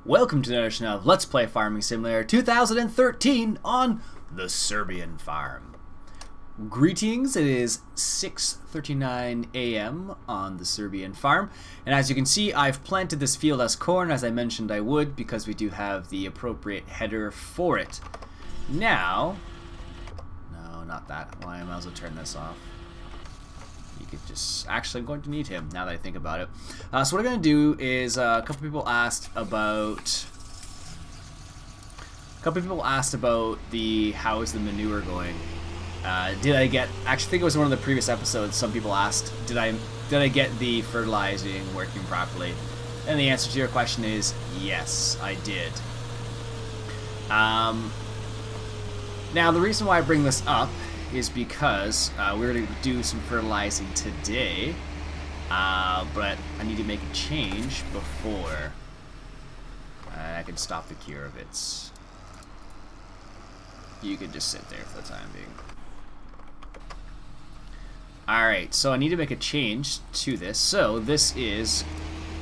Welcome to another edition of Let's Play Farming Simulator 2013 on the Serbian farm. Greetings, it is 6:39 a.m. on the Serbian farm, and as you can see I've planted this field as corn as I mentioned I would because we do have the appropriate header for it. Now, no, not that. Well, I might as well turn this off. You could just, actually I'm going to need him now that I think about it. So what I'm going to do is a couple people asked about the how is the manure going. Did I get, actually I think it was one of the previous episodes, some people asked did I get the fertilizing working properly, and the answer to your question is yes, I did. Now the reason why I bring this up is because we're going to do some fertilizing today, but I need to make a change before I can stop the cure of it. You can just sit there for the time being. Alright, so I need to make a change to this. So this is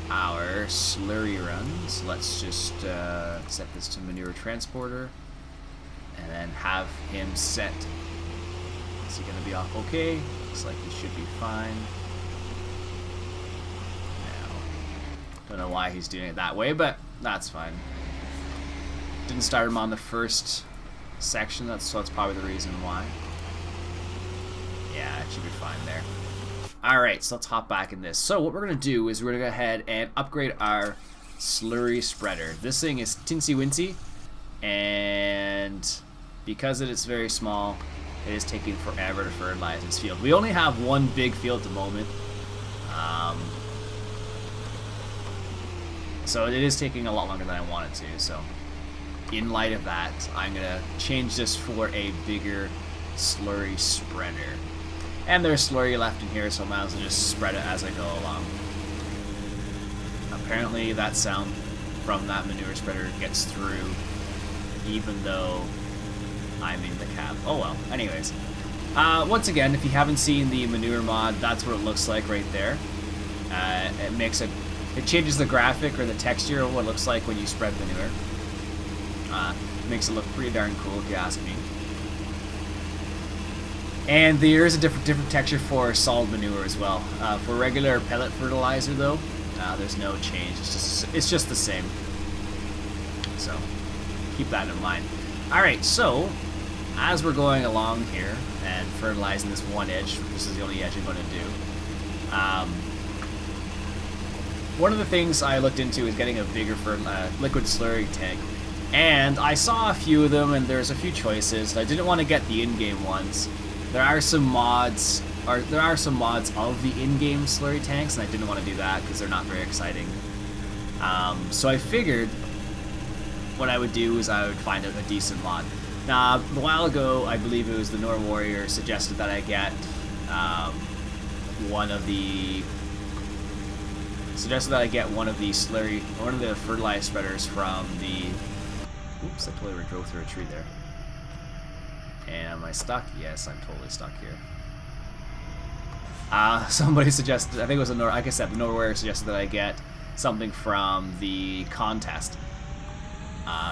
our slurry run. So let's just set this to manure transporter and then have him set. Is he going to be off okay? Looks like he should be fine. Now, don't know why he's doing it that way, but that's fine. Didn't start him on the first section, so that's probably the reason why. Yeah, it should be fine there. Alright, so let's hop back in this. So what we're going to do is we're going to go ahead and upgrade our slurry spreader. This thing is tinsy wincy, and because it is very small, it is taking forever to fertilize this field. We only have one big field at the moment, so it is taking a lot longer than I want it to. So in light of that, I'm going to change this for a bigger slurry spreader. And there's slurry left in here, so I might as well just spread it as I go along. Apparently that sound from that manure spreader gets through even though I'm in the cab. Oh well. Anyways, once again, if you haven't seen the manure mod, that's what it looks like right there. It changes the graphic or the texture of what it looks like when you spread manure. Makes it look pretty darn cool if you ask me. And there is a different texture for solid manure as well. For regular pellet fertilizer though, there's no change. It's just the same. So keep that in mind. Alright, so as we're going along here and fertilizing this one edge, this is the only edge I'm going to do. One of the things I looked into is getting a bigger liquid slurry tank. And I saw a few of them, and there's a few choices. I didn't want to get the in-game ones. There are some mods of the in-game slurry tanks, and I didn't want to do that because they're not very exciting. So I figured what I would do is I would find a decent mod. Now, a while ago, I believe it was the Nor Warrior suggested that I get one of the fertilizer spreaders from the. Oops, I totally drove through a tree there. And am I stuck? Yes, I'm totally stuck here. Somebody suggested, I think it was like I said, the Nor Warrior suggested that I get something from the contest.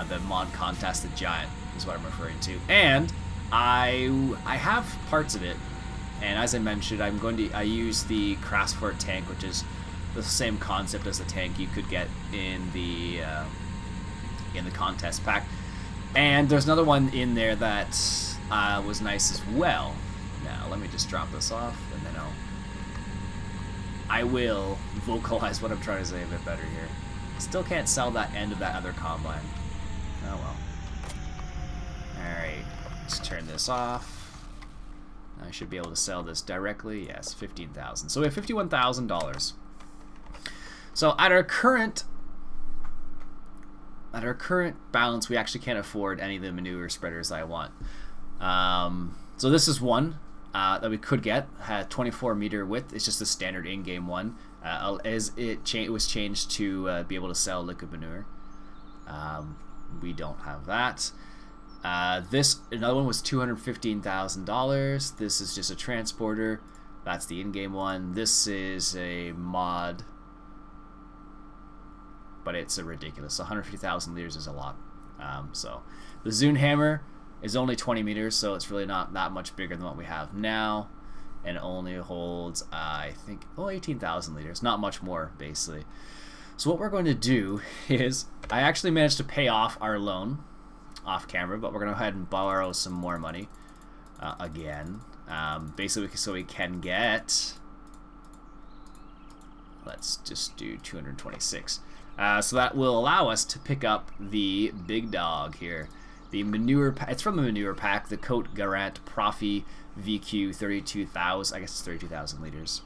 The mod contest, the Giant is what I'm referring to, and I have parts of it, and as I mentioned, I use the Craftsfort tank, which is the same concept as the tank you could get in the contest pack, and there's another one in there that was nice as well. Now let me just drop this off, and then I will vocalize what I'm trying to say a bit better here. Still can't sell that end of that other combine. Oh well. Alright, let's turn this off. I should be able to sell this directly. Yes, $15,000. So we have $51,000. So at our current balance, we actually can't afford any of the manure spreaders I want. So this is one that we could get. Had 24-meter width. It's just a standard in-game one. It was changed to be able to sell liquid manure. We don't have that. Another one was $215,000. This is just a transporter. That's the in-game one. This is a mod but it's a ridiculous. 150,000 liters is a lot. So the Zune hammer is only 20 meters, so it's really not that much bigger than what we have now, and only holds, I think, 18,000 liters. Not much more, basically. So what we're going to do is, I actually managed to pay off our loan off camera, but we're going to go ahead and borrow some more money again. Basically, so we can get, let's just do 226. So that will allow us to pick up the big dog here. The manure, it's from the manure pack, the Cote Garant Profi VQ 32,000, I guess it's 32,000 liters.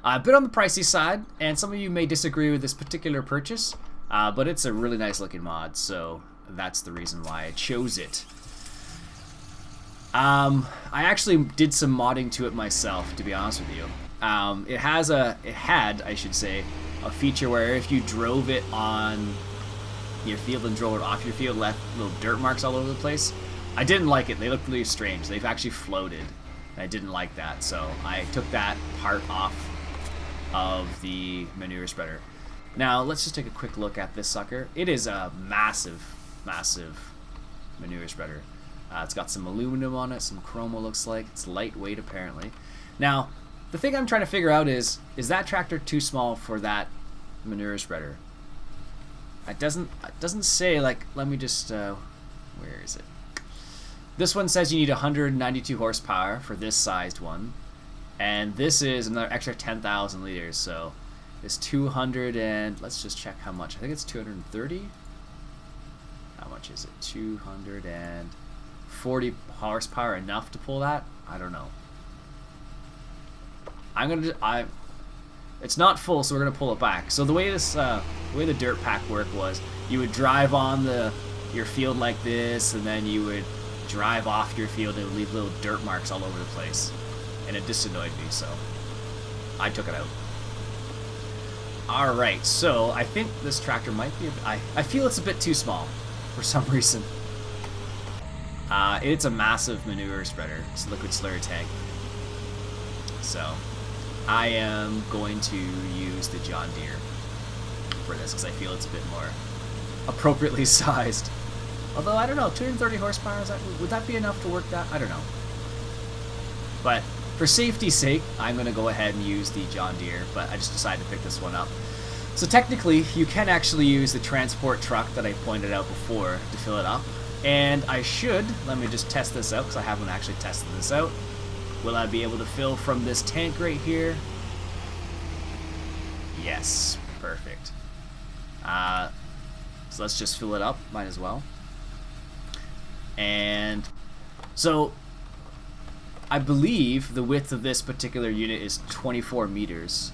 A bit on the pricey side, and some of you may disagree with this particular purchase, but it's a really nice looking mod, so that's the reason why I chose it. I actually did some modding to it myself, to be honest with you. It had, I should say, a feature where if you drove it on your field and drove it off your field, left little dirt marks all over the place. I didn't like it. They looked really strange. They've actually floated, and I didn't like that, so I took that part off of the manure spreader. Now let's just take a quick look at this sucker. It is a massive, massive manure spreader. It's got some aluminum on it, some chrome, it looks like. It's lightweight apparently. Now the thing I'm trying to figure out is that tractor too small for that manure spreader? It doesn't say, like, let me just, where is it? This one says you need 192 horsepower for this sized one. And this is another extra 10,000 liters, so it's 200 and, let's just check how much. I think it's 230? How much is it? 240 horsepower enough to pull that? I don't know. It's not full, so we're gonna pull it back. So the way this, the way the dirt pack worked was, you would drive on your field like this, and then you would drive off your field and it would leave little dirt marks all over the place, and it just annoyed me, so I took it out. All right, so I think this tractor might be. I feel it's a bit too small, for some reason. It's a massive manure spreader. It's a liquid slurry tank. So I am going to use the John Deere for this because I feel it's a bit more appropriately sized. Although, I don't know, 230 horsepower, would that be enough to work that? I don't know. But for safety's sake, I'm going to go ahead and use the John Deere, but I just decided to pick this one up. So technically, you can actually use the transport truck that I pointed out before to fill it up. And I should, let me just test this out because I haven't actually tested this out. Will I be able to fill from this tank right here? Yes, perfect. So let's just fill it up, might as well. And so I believe the width of this particular unit is 24 meters,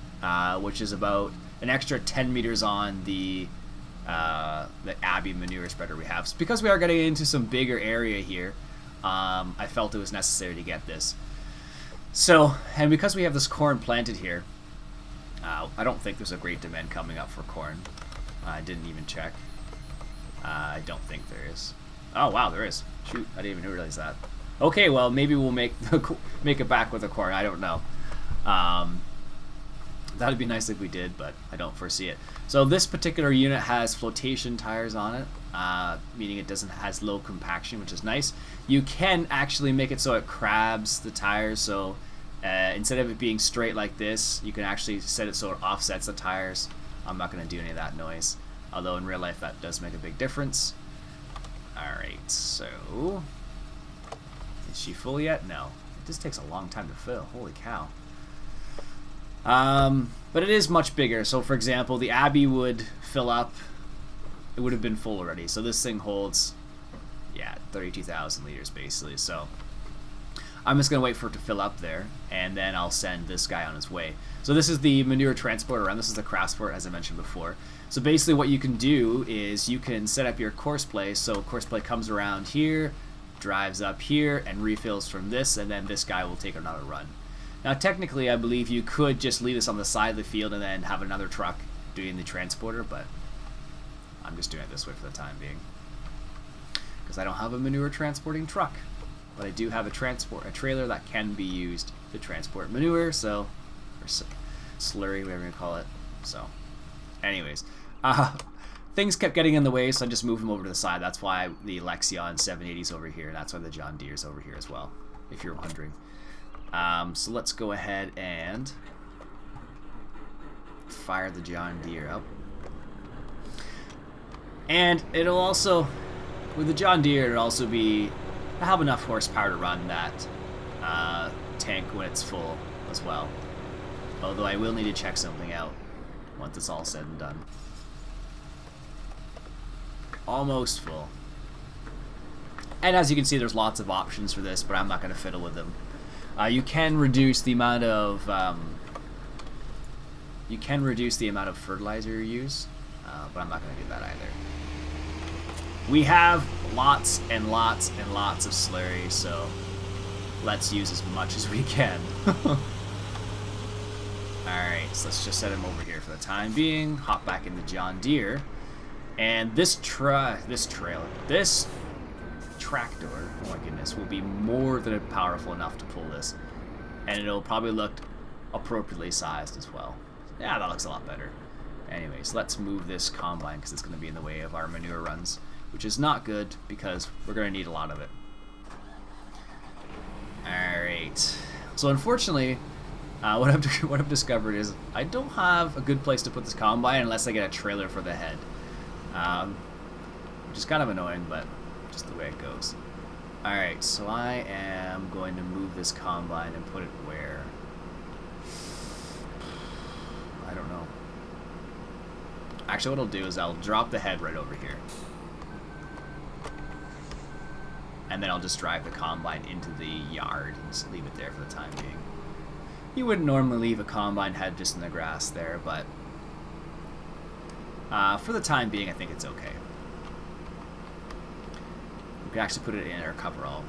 which is about an extra 10 meters on the Abbey manure spreader we have. So because we are getting into some bigger area here, I felt it was necessary to get this. So, and because we have this corn planted here, I don't think there's a great demand coming up for corn. I didn't even check. I don't think there is. Oh wow, there is. Shoot, I didn't even realize that. Okay, well maybe we'll make it back with the corn. I don't know. That'd be nice if we did, but I don't foresee it. So this particular unit has flotation tires on it, meaning it has low compaction, which is nice. You can actually make it so it crabs the tires, so instead of it being straight like this, you can actually set it so it offsets the tires. I'm not going to do any of that noise, although in real life that does make a big difference. Alright, so is she full yet? No. It just takes a long time to fill. Holy cow. But it is much bigger. So for example, the Abbey would fill up, it would have been full already. So this thing holds, yeah, 32,000 liters basically. So I'm just going to wait for it to fill up there, and then I'll send this guy on his way. So this is the manure transporter, and this is the Crafsport, as I mentioned before. So basically what you can do is you can set up your courseplay. So courseplay comes around here, drives up here, and refills from this, and then this guy will take another run. Now technically I believe you could just leave this on the side of the field and then have another truck doing the transporter, but I'm just doing it this way for the time being because I don't have a manure transporting truck, but I do have a trailer that can be used to transport manure, so, or slurry, whatever you call it. So anyways, Things kept getting in the way, so I just moved them over to the side. That's why the Lexion 780 is over here. That's why the John Deere is over here as well, if you're wondering. So let's go ahead and fire the John Deere up. And it'll also, with the John Deere, it'll also be, I have enough horsepower to run that tank when it's full as well. Although I will need to check something out once it's all said and done. Almost full. And as you can see, there's lots of options for this, but I'm not going to fiddle with them. You can reduce the amount of fertilizer you use, but I'm not going to do that either. We have lots and lots and lots of slurry, so let's use as much as we can. Alright, so let's just set him over here for the time being. Hop back into John Deere. And this tractor, oh my goodness, will be more than powerful enough to pull this. And it'll probably look appropriately sized as well. Yeah, that looks a lot better. Anyways, let's move this combine because it's going to be in the way of our manure runs, which is not good because we're going to need a lot of it. Alright, so unfortunately, what I've discovered is I don't have a good place to put this combine unless I get a trailer for the head. Which is kind of annoying, but just the way it goes. Alright, so I am going to move this combine and put it where? I don't know. Actually, what I'll do is I'll drop the head right over here. And then I'll just drive the combine into the yard and just leave it there for the time being. You wouldn't normally leave a combine head just in the grass there, but for the time being, I think it's okay. We can actually put it in our coverall.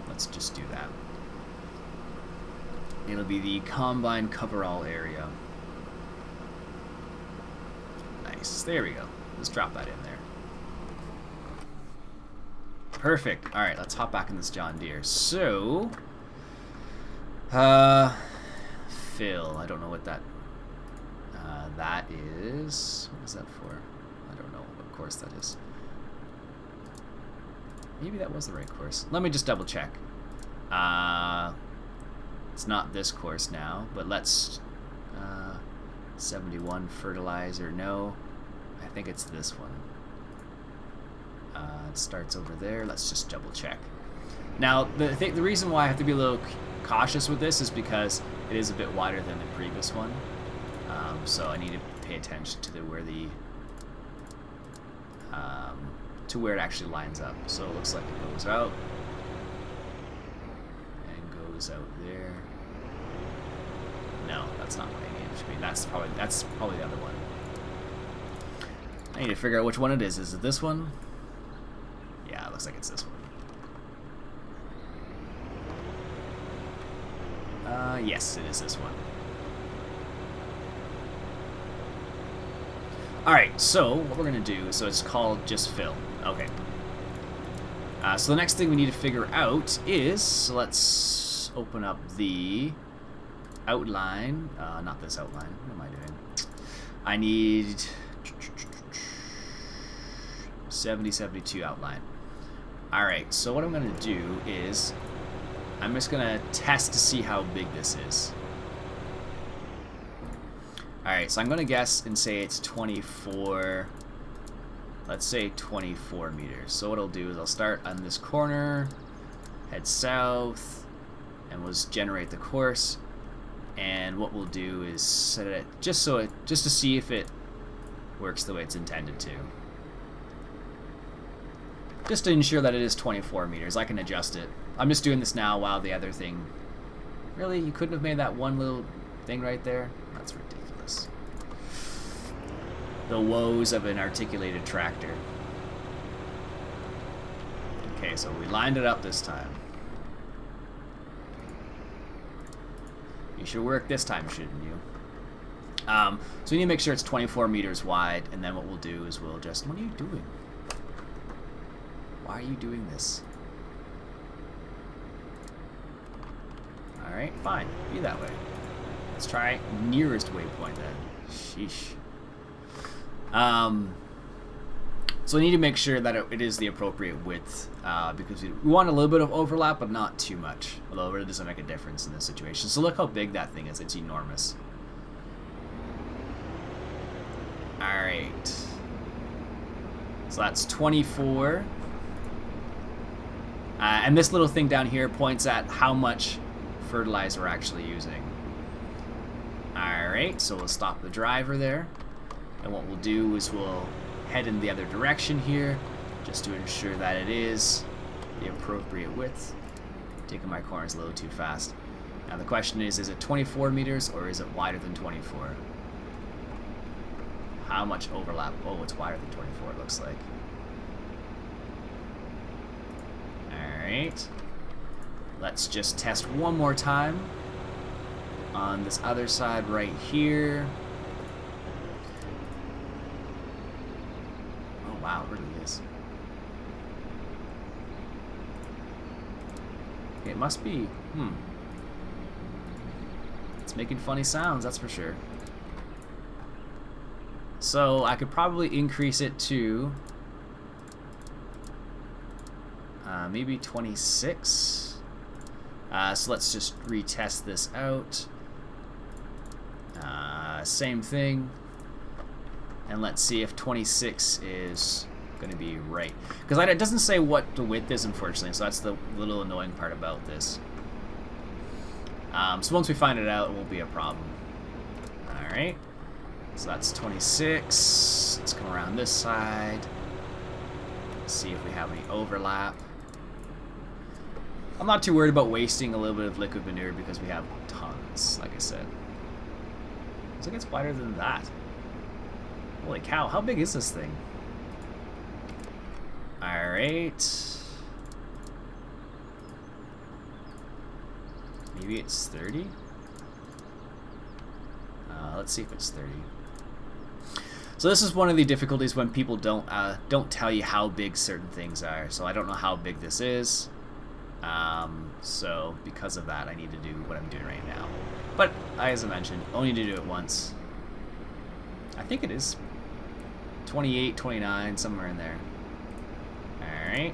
Let's just do that. It'll be the combine coverall area. Nice. There we go. Let's drop that in there. Perfect. Alright, let's hop back in this John Deere. So, fill. I don't know what that is. What is that for? I don't know what course that is. Maybe that was the right course. Let me just double check. It's not this course now, but let's 71 fertilizer. No, I think it's this one. It starts over there. Let's just double check. Now, the reason why I have to be a little cautious with this is because it is a bit wider than the previous one. So I need to pay attention to where it actually lines up. So it looks like it goes out and goes out there. No, that's not what I need it to be. That's probably the other one. I need to figure out which one it is. Is it this one? Yeah, it looks like it's this one. Yes, it is this one. Alright, so what we're going to do, so it's called just fill. Okay. So the next thing we need to figure out is, so let's open up the outline. Not this outline. What am I doing? I need 7072 outline. Alright, so what I'm going to do is I'm just going to test to see how big this is. Alright, so I'm going to guess and say it's 24, let's say 24 meters. So what I'll do is I'll start on this corner, head south, and we'll just generate the course. And what we'll do is set it just to see if it works the way it's intended to. Just to ensure that it is 24 meters. I can adjust it. I'm just doing this now while the other thing... Really? You couldn't have made that one little thing right there? That's ridiculous. The woes of an articulated tractor. Okay, so we lined it up this time. You should work this time, shouldn't you? So we need to make sure it's 24 meters wide, and then what we'll do is we'll just... What are you doing? Why are you doing this? Alright, fine. Be that way. Let's try nearest waypoint then. Sheesh. So we need to make sure that it is the appropriate width, because we want a little bit of overlap, but not too much. Although it really doesn't make a difference in this situation. So look how big that thing is. It's enormous. Alright. So that's 24. And this little thing down here points at how much fertilizer we're actually using. Alright, so we'll stop the driver there. And what we'll do is we'll head in the other direction here, just to ensure that it is the appropriate width. Taking my corners a little too fast. Now the question is it 24 meters or is it wider than 24? How much overlap? Oh, it's wider than 24, it looks like. Alright. Let's just test one more time on this other side right here. Oh wow, it really is. Okay, it must be, it's making funny sounds, that's for sure. So I could probably increase it to maybe 26. So let's just retest this out. Same thing. And let's see if 26 is going to be right. Because it doesn't say what the width is, unfortunately, so that's the little annoying part about this. So once we find it out, it won't be a problem. Alright. So that's 26. Let's come around this side. See if we have any overlap. I'm not too worried about wasting a little bit of liquid manure because we have tons, like I said. Looks like it's wider than that. Holy cow, how big is this thing? Alright. Maybe it's 30? Let's see if it's 30. So this is one of the difficulties when people don't tell you how big certain things are. So I don't know how big this is. So because of that, I need to do what I'm doing right now. But as I mentioned, only need to do it once. I think it is 28, 29, somewhere in there. Alright.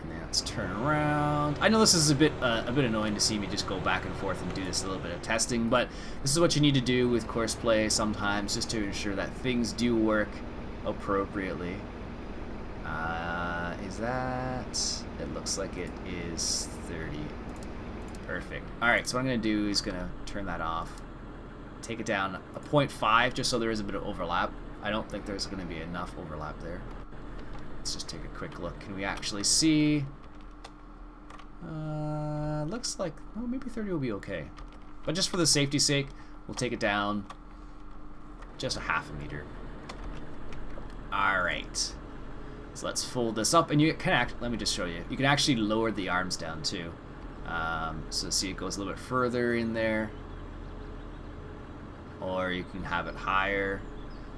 And now let's turn around. I know this is a bit annoying to see me just go back and forth and do this a little bit of testing, but this is what you need to do with courseplay sometimes, just to ensure that things do work appropriately. Is that... It looks like it is 30. Perfect. Alright, so what I'm going to do is going to turn that off. Take it down a 0.5 just so there is a bit of overlap. I don't think there's going to be enough overlap there. Let's just take a quick look. Can we actually see? Looks like, oh, maybe 30 will be okay. But just for the safety's sake, we'll take it down just a half a meter. Alright. So let's fold this up, and you can let me just show you. You can actually lower the arms down too. So see, it goes a little bit further in there, or you can have it higher.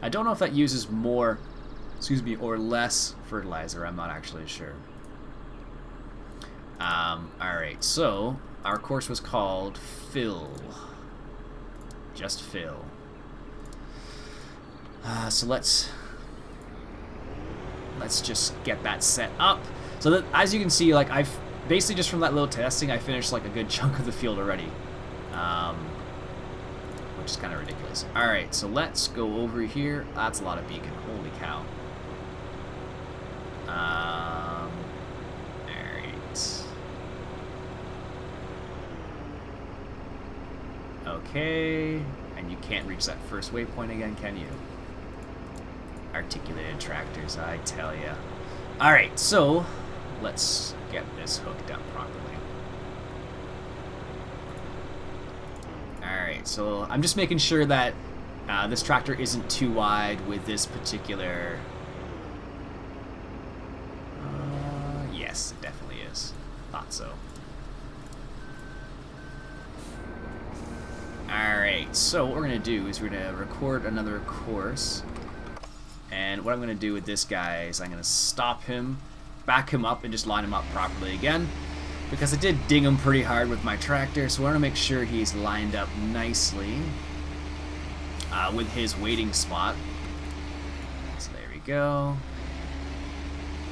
I don't know if that uses more, or less fertilizer. I'm not actually sure. Alright, so our course was called Fill. Just Fill. So let's just get that set up. So that, as you can see, like I've basically just from that little testing, I finished like a good chunk of the field already, which is kind of ridiculous. All right, so let's go over here. That's a lot of beacon. Holy cow. All right. Okay, and you can't reach that first waypoint again, can you? Articulated tractors, I tell ya. Alright, so let's get this hooked up properly. Alright, so I'm just making sure that this tractor isn't too wide with this particular... yes, it definitely is. Thought so. Alright, so what we're going to do is we're going to record another course. And what I'm going to do with this guy is I'm going to stop him, back him up, and just line him up properly again. Because I did ding him pretty hard with my tractor, so I want to make sure he's lined up nicely with his waiting spot. go.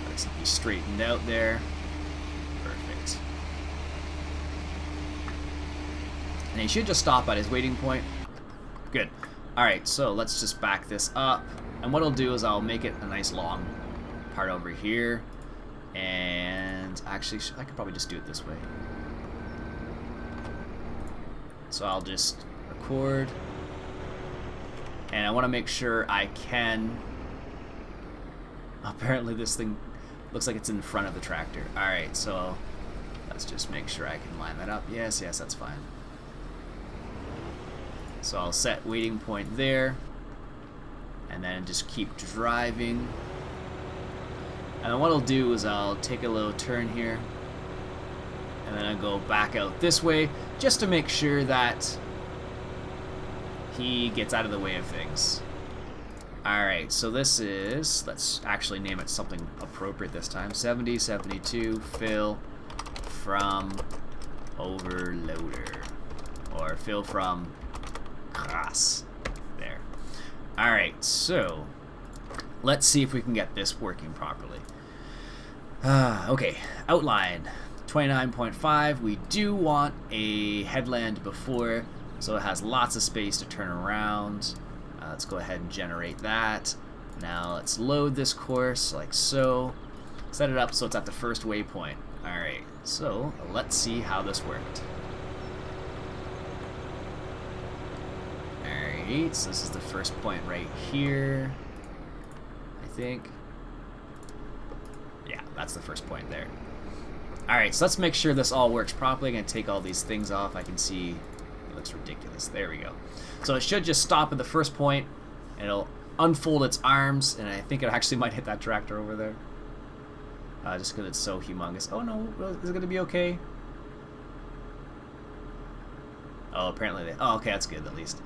Looks like he's straightened out there. Perfect. And he should just stop at his waiting point. Good. Alright, so let's just back this up. And what I'll do is I'll make it a nice long part over here. And actually, I could probably just do it this way. So I'll just record. And I want to make sure I can... Apparently this thing looks like it's in front of the tractor. Alright, so let's just make sure I can line that up. Yes, that's fine. So I'll set waiting point there. And then just keep driving. And then what I'll do is I'll take a little turn here. And then I'll go back out this way just to make sure that he gets out of the way of things. Alright, so this is, let's actually name it something appropriate this time. 7072 fill from overloader. Or fill from cross. There. Alright, so let's see if we can get this working properly. Okay, outline 29.5. We do want a headland before, so it has lots of space to turn around. Let's go ahead and generate that. Now let's load this course like so. Set it up so it's at the first waypoint. Alright, so let's see how this worked. Alright, so this is the first point right here, I think. Yeah, that's the first point there. Alright, so let's make sure this all works properly. I'm going to take all these things off. I can see it looks ridiculous. There we go. So it should just stop at the first point, and it'll unfold its arms, and I think it actually might hit that tractor over there. Just because it's so humongous. Oh no, is it going to be okay? Oh, apparently they... Oh, okay, that's good at least.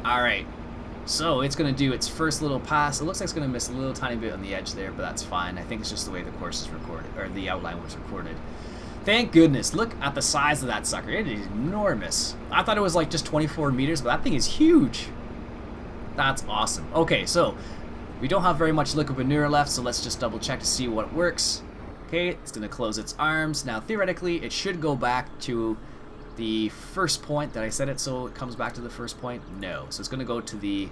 Alright, so it's going to do its first little pass. It looks like it's going to miss a little tiny bit on the edge there, but that's fine. I think it's just the way the course is recorded, or the outline was recorded. Thank goodness. Look at the size of that sucker. It is enormous. I thought it was like just 24 meters, but that thing is huge. That's awesome. Okay, so we don't have very much liquid manure left, so let's just double check to see what works. Okay, it's going to close its arms. Now, theoretically, it should go back to the first point that I set it so it comes back to the first point. No. So it's going to go to the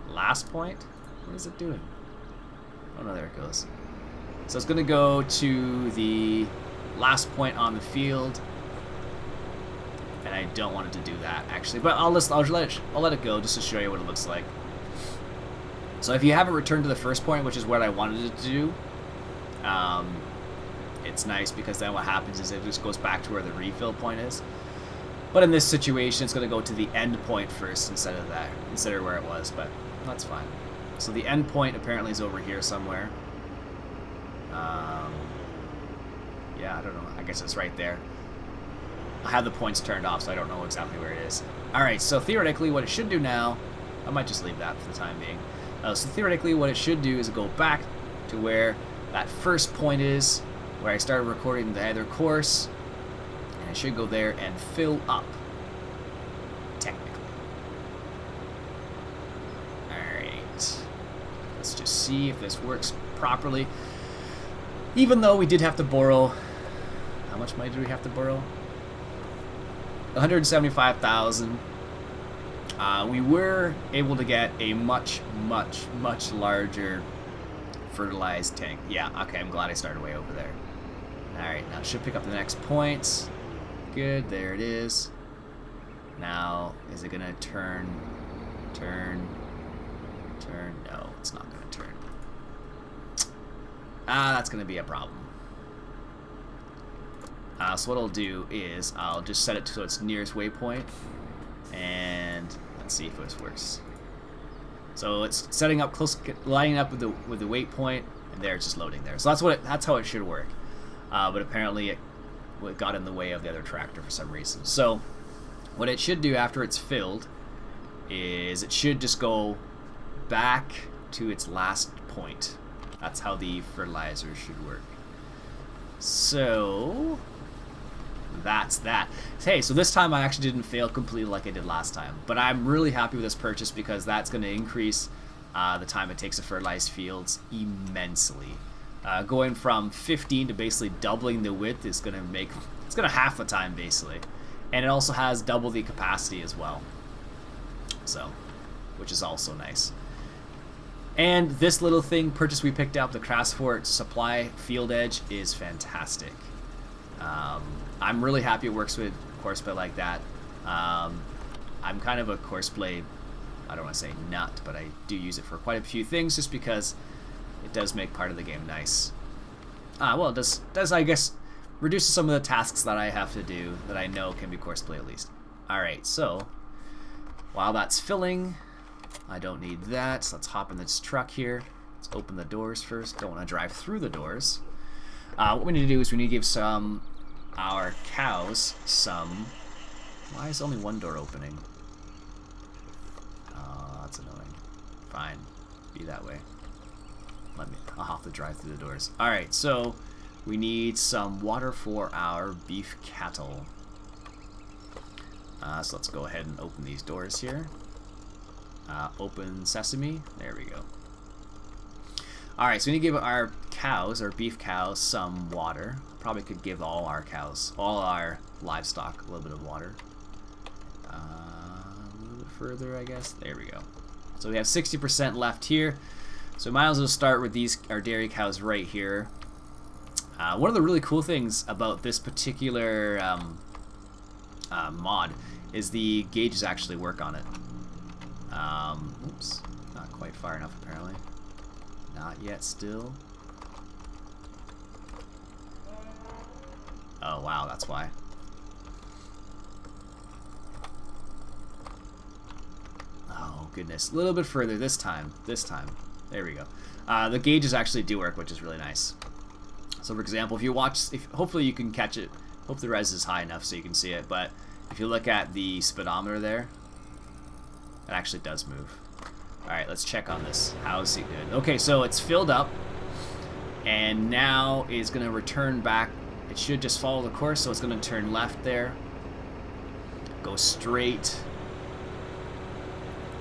last point. What is it doing? Oh, no, there it goes. So it's going to go to the last point on the field, and I don't want it to do that actually, but I'll let it go just to show you what it looks like. So if you haven't returned to the first point, which is what I wanted it to do, it's nice because then what happens is it just goes back to where the refill point is. But in this situation, it's going to go to the end point first instead of where it was, but that's fine. So the end point apparently is over here somewhere. Yeah, I don't know. I guess it's right there. I have the points turned off, so I don't know exactly where it is. Alright, so theoretically what it should do now, I might just leave that for the time being. So theoretically what it should do is go back to where that first point is, where I started recording the other course, and it should go there and fill up, technically. Alright, let's just see if this works properly. Even though we did have to borrow, how much money did we have to borrow? 175,000. We were able to get a much larger fertilized tank. Yeah, okay, I'm glad I started way over there. Alright, now it should pick up the next points. Good, there it is. Now, is it gonna turn? No, it's not gonna turn. That's gonna be a problem. So what I'll do is I'll just set it to its nearest waypoint, and let's see if this works. So it's setting up close, lining up with the waypoint, and there it's just loading there. So that's how it should work. But apparently it got in the way of the other tractor for some reason. So what it should do after it's filled is it should just go back to its last point. That's how the fertilizer should work. So that's that. Hey, so this time I actually didn't fail completely like I did last time. But I'm really happy with this purchase because that's going to increase the time it takes to fertilize fields immensely. Going from 15 to basically doubling the width is going to make... It's going to half the time, basically. And it also has double the capacity as well. So, which is also nice. And this little thing purchase we picked up, the Craftsfort Supply Field Edge, is fantastic. I'm really happy it works with courseplay like that. I'm kind of a courseplay, I don't want to say nut, but I do use it for quite a few things just because it does make part of the game nice. Well, it does I guess, reduces some of the tasks that I have to do that I know can be courseplay at least. Alright, so while that's filling, I don't need that. So let's hop in this truck here. Let's open the doors first. Don't want to drive through the doors. What we need to do is we need to give our cows some... Why is only one door opening? Oh, that's annoying. Fine. Be that way. I'll have to drive through the doors. Alright, so we need some water for our beef cattle. So let's go ahead and open these doors here. Open sesame. There we go. Alright, so we need to give our cows, our beef cows, some water. Probably could give all our cows, all our livestock, a little bit of water. A little bit further, I guess. There we go. So we have 60% left here. So we might as well start with these, our dairy cows right here. One of the really cool things about this particular mod is the gauges actually work on it. Oops, not quite far enough apparently. Not yet still. Oh wow, that's why. Oh goodness, a little bit further this time. There we go. The gauges actually do work, which is really nice. So for example, if you watch, hopefully you can catch it. Hope the res is high enough so you can see it, but if you look at the speedometer there, it actually does move. Alright, let's check on this. How is it good? Okay, so it's filled up, and now it's going to return back. It should just follow the course, so it's going to turn left there, go straight,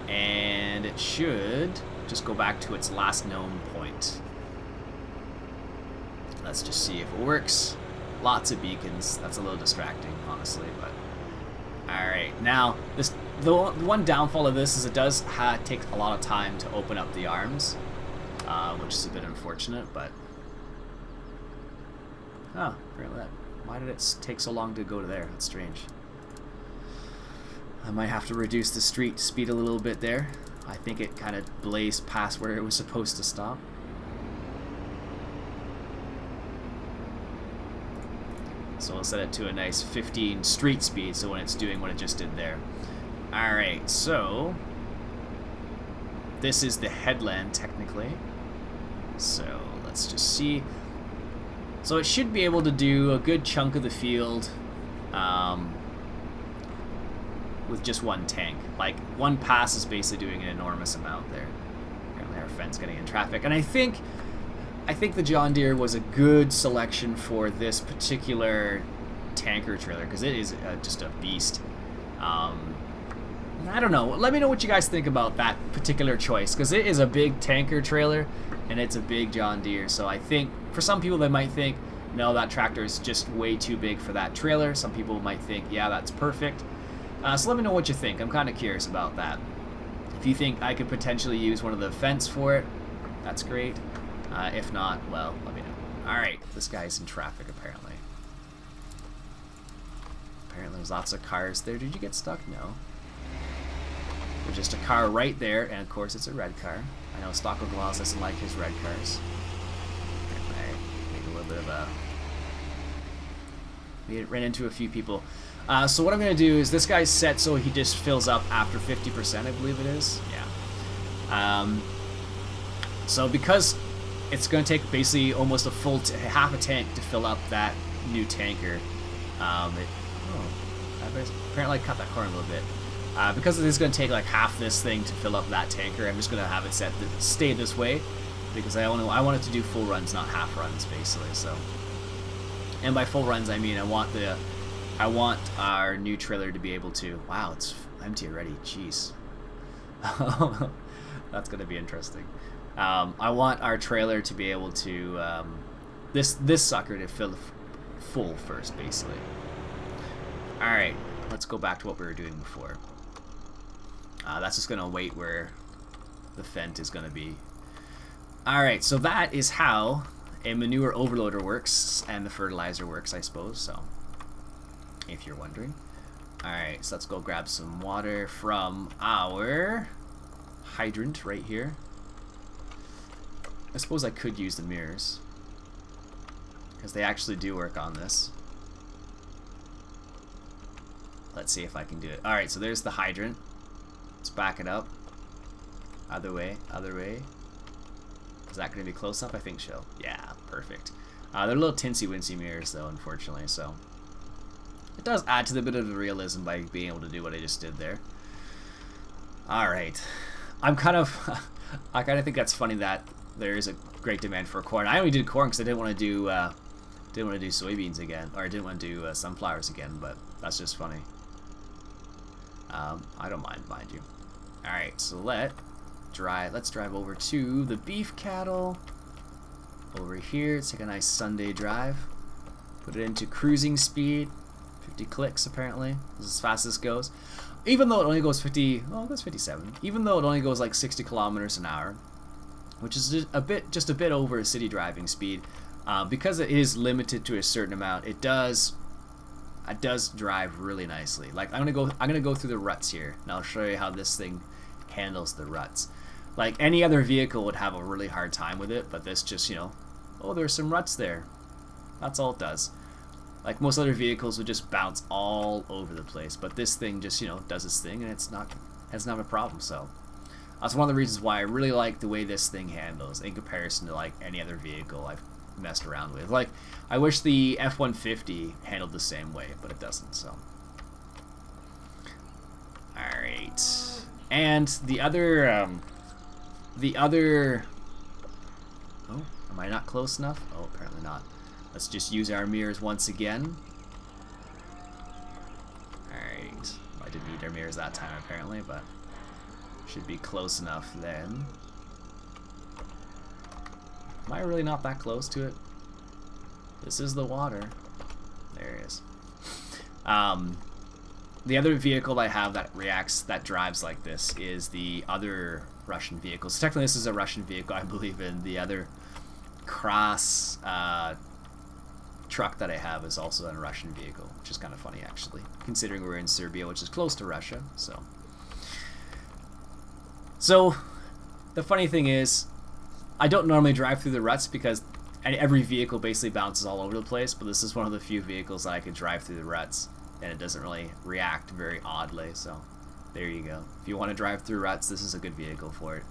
and it should just go back to its last known point. Let's just see if it works. Lots of beacons. That's a little distracting, honestly, but alright, now the one downfall of this is it does take a lot of time to open up the arms, which is a bit unfortunate, but oh, apparently why did it take so long to go to there? That's strange. I might have to reduce the street speed a little bit there. I think it kind of blazed past where it was supposed to stop. So we'll set it to a nice 15 street speed, so when it's doing what it just did there. Alright, so this is the headland technically. So let's just see. So it should be able to do a good chunk of the field with just one tank. Like one pass is basically doing an enormous amount there. Apparently our fence getting in traffic. And I think the John Deere was a good selection for this particular tanker trailer because it is just a beast. I don't know. Let me know what you guys think about that particular choice because it is a big tanker trailer and it's a big John Deere. So I think for some people they might think, no, that tractor is just way too big for that trailer. Some people might think, yeah, that's perfect. So let me know what you think. I'm kind of curious about that. If you think I could potentially use one of the fence for it, that's great. If not, well, let me know. Alright, this guy's in traffic apparently. Apparently there's lots of cars there. Did you get stuck? No. There's just a car right there, and of course it's a red car. I know Stocko Glass doesn't like his red cars. I made a little bit of a... ran into a few people. So what I'm going to do is this guy's set so he just fills up after 50%, I believe it is. Yeah. So because it's going to take basically almost a full half a tank to fill up that new tanker. Apparently I cut that corner a little bit. Because it is going to take like half this thing to fill up that tanker, I'm just going to have it set to stay this way because I want it to do full runs, not half runs, basically. So, and by full runs I mean I want the I want our new trailer to be able to... Wow, it's empty already. Jeez. That's going to be interesting. I want our trailer to be able to... this sucker to fill full first, basically. Alright, let's go back to what we were doing before. That's just going to wait where the Fent is going to be. Alright, so that is how a manure overloader works and the fertilizer works, I suppose, so... if you're wondering. Alright, so let's go grab some water from our hydrant right here. I suppose I could use the mirrors, because they actually do work on this. Let's see if I can do it. Alright, so there's the hydrant. Let's back it up. Other way, other way. Is that going to be close enough? I think so. Yeah, perfect. They're little tinsy-wincy mirrors, though, unfortunately, so... it does add to the bit of the realism by being able to do what I just did there. Alright. I kind of think that's funny that there is a great demand for corn. I only did corn because I didn't want to do soybeans again, or I didn't want to do sunflowers again, but that's just funny. I don't mind you. Alright, so let's drive over to the beef cattle. Over here, let's take a nice Sunday drive. Put it into cruising speed. 50 clicks apparently. This is as fast as it goes. Even though it only goes 50, well, it goes 57. Even though it only goes like 60 kilometers an hour, which is just a bit over a city driving speed, because it is limited to a certain amount. It does drive really nicely. Like I'm gonna go through the ruts here, and I'll show you how this thing handles the ruts. Like any other vehicle would have a really hard time with it, but this just, you know, oh, there's some ruts there. That's all it does. Like most other vehicles would just bounce all over the place, but this thing just, you know, does its thing, and it's not a problem. So that's one of the reasons why I really like the way this thing handles in comparison to like any other vehicle I've messed around with. Like I wish the F-150 handled the same way, but it doesn't. So all right, and the other oh, am I not close enough? Oh, apparently not. Let's just use our mirrors once again. Alright. I didn't need our mirrors that time apparently, but should be close enough then. Am I really not that close to it? This is the water. There it is. The other vehicle I have that drives like this is the other Russian vehicle. So technically this is a Russian vehicle, I believe, in the other cross truck that I have is also a Russian vehicle, which is kind of funny actually, considering we're in Serbia, which is close to Russia. So the funny thing is, I don't normally drive through the ruts because every vehicle basically bounces all over the place, but this is one of the few vehicles that I can drive through the ruts and it doesn't really react very oddly. So there you go. If you want to drive through ruts, this is a good vehicle for it.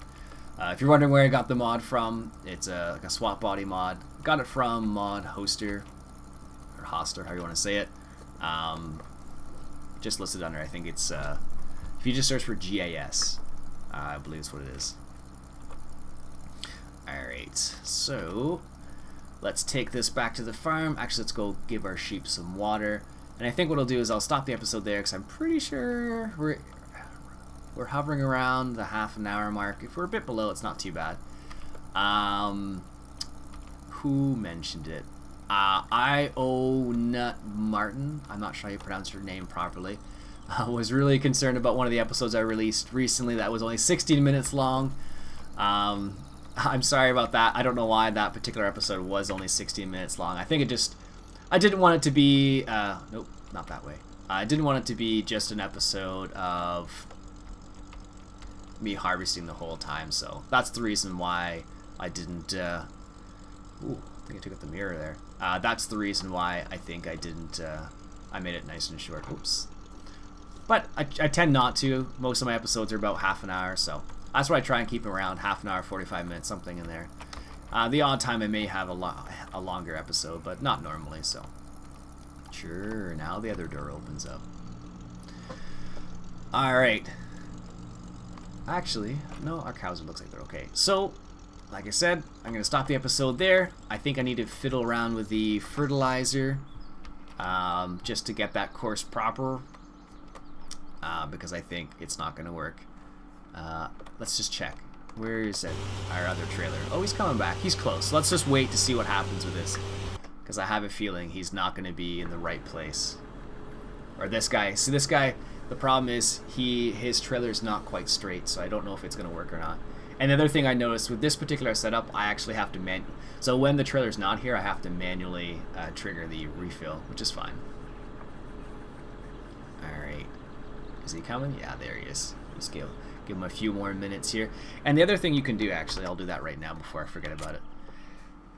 If you're wondering where I got the mod from, it's like a swap body mod. Got it from Mod Hoster, or Hoster, however you want to say it. Just listed under, I think it's, if you just search for GAS, I believe it's what it is. Alright, so let's take this back to the farm. Actually, let's go give our sheep some water. And I think what I'll do is I'll stop the episode there because I'm pretty sure we're hovering around the half-an-hour mark. If we're a bit below, it's not too bad. Who mentioned it? Nut Martin. I'm not sure how you pronounce your name properly. Was really concerned about one of the episodes I released recently that was only 16 minutes long. I'm sorry about that. I don't know why that particular episode was only 16 minutes long. I think I didn't want it to be, nope, not that way. I didn't want it to be just an episode of me harvesting the whole time, so that's the reason why I didn't, ooh, I think I took out the mirror there. That's the reason why I think I didn't, I made it nice and short. Oops. But I tend not to. Most of my episodes are about half an hour, so that's why I try and keep them around half an hour, 45 minutes, something in there. The odd time I may have a longer episode, but not normally, so. Sure, now the other door opens up. Alright. Actually, no, our cows looks like they're okay. So, like I said, I'm going to stop the episode there. I think I need to fiddle around with the fertilizer just to get that course proper, because I think it's not going to work. Let's just check. Where is it? Our other trailer. Oh, he's coming back. He's close. Let's just wait to see what happens with this, because I have a feeling he's not going to be in the right place. Or this guy. See, this guy, the problem is his trailer's not quite straight, so I don't know if it's going to work or not. And the other thing I noticed with this particular setup, I actually have to so when the trailer's not here, I have to manually trigger the refill, which is fine. Alright. Is he coming? Yeah, there he is. Let's give him a few more minutes here. And the other thing you can do, actually, I'll do that right now before I forget about it.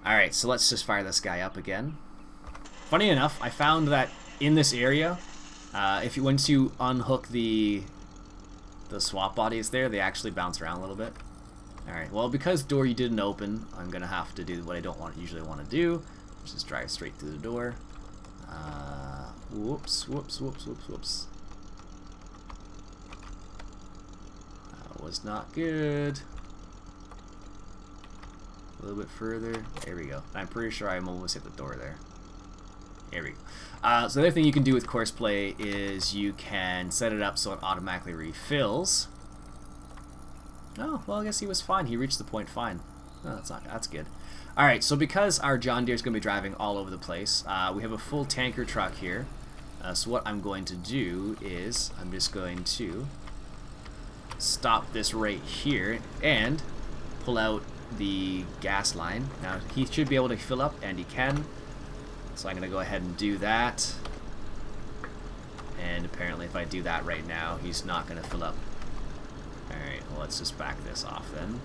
Alright, so let's just fire this guy up again. Funny enough, I found that in this area, once you unhook the swap bodies there, they actually bounce around a little bit. Alright, well, because door you didn't open, I'm going to have to do what I don't usually want to do, which is drive straight through the door. Whoops. That was not good. A little bit further. There we go. I'm pretty sure I almost hit the door there. There we go. So the other thing you can do with courseplay is you can set it up so it automatically refills. Oh, well, I guess he was fine. He reached the point fine. Oh, that's good. Alright, so because our John Deere is going to be driving all over the place, we have a full tanker truck here. So what I'm going to do is I'm just going to stop this right here and pull out the gas line. Now, he should be able to fill up, and he can. So I'm going to go ahead and do that. And apparently if I do that right now, he's not going to fill up. Alright, well, let's just back this off then.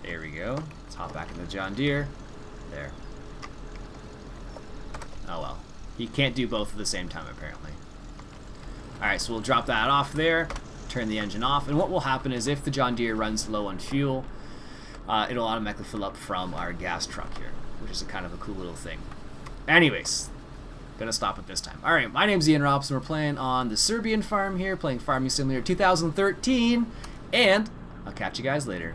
There we go. Let's hop back into John Deere. There. Oh well. He can't do both at the same time, apparently. Alright, so we'll drop that off there. Turn the engine off. And what will happen is if the John Deere runs low on fuel, it'll automatically fill up from our gas truck here, which is a kind of a cool little thing. Anyways, gonna stop it this time. Alright, my name's Ian Robson. We're playing on the Serbian farm here, playing Farming Simulator 2013, and I'll catch you guys later.